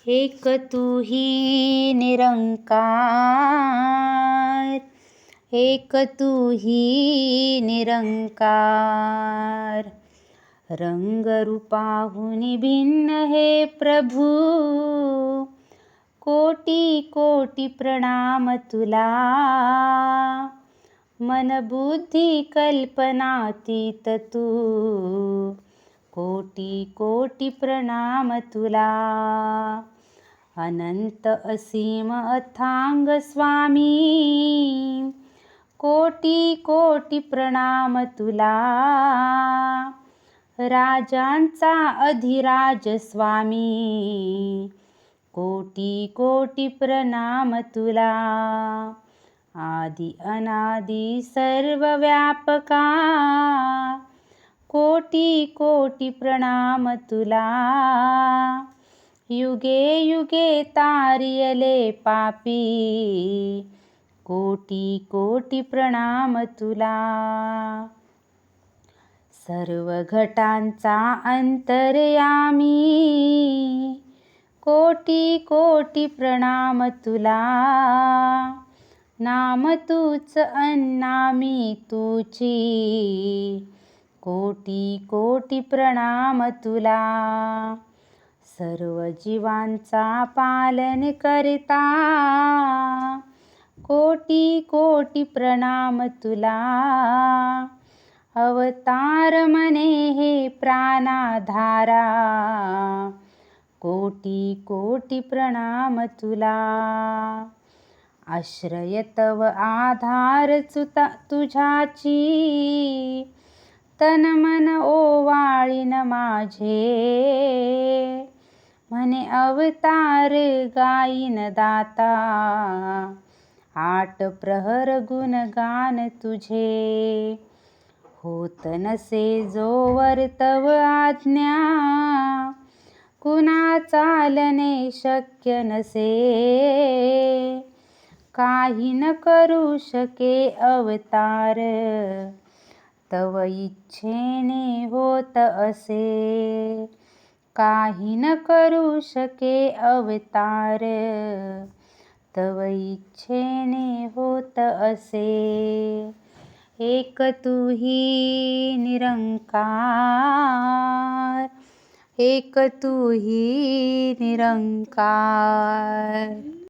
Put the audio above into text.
एक तू ही निरंकार, एक तू ही निरंकार. रंगरूपाहुनी भिन्न हे प्रभू, कोटी कोटी प्रणाम तुला. मन बुद्धी कल्पनातीत तू, कोटी कोटी प्रणाम तुला. अनंत असीम अथांग स्वामी, कोटी कोटी प्रणाम तुला. राजांचा अधिराज स्वामी, कोटी कोटी प्रणाम तुला. आदि अनादि सर्वव्यापका, कोटी कोटी प्रणाम तुला. युगे युगे तारियले पापी, कोटी कोटी प्रणाम तुला. सर्व घटांचा अंतर्यामी, कोटी कोटी प्रणाम तुला. नाम तूच अन्नामी तुची, कोटी कोटी प्रणाम तुला. सर्व जीवांचा पालन करता, कोटी कोटी प्रणाम तुला. अवतार मने हे प्राणाधारा, कोटी कोटी प्रणाम तुला. आश्रय तव आधार तुझाची, तन मन ओवाळीन माझे. म्हणे अवतार गाईन दाता, आठ प्रहर गुणगान तुझे. होत नसे जोवर तव आज्ञा, कुणा चालणे शक्य नसे. काही न करू शके अवतार, तव इच्छेने होत असे. काही न करू शके अवतार, तव इच्छेने होत असे. एक तू ही निरंकार, एक तू ही निरंकार.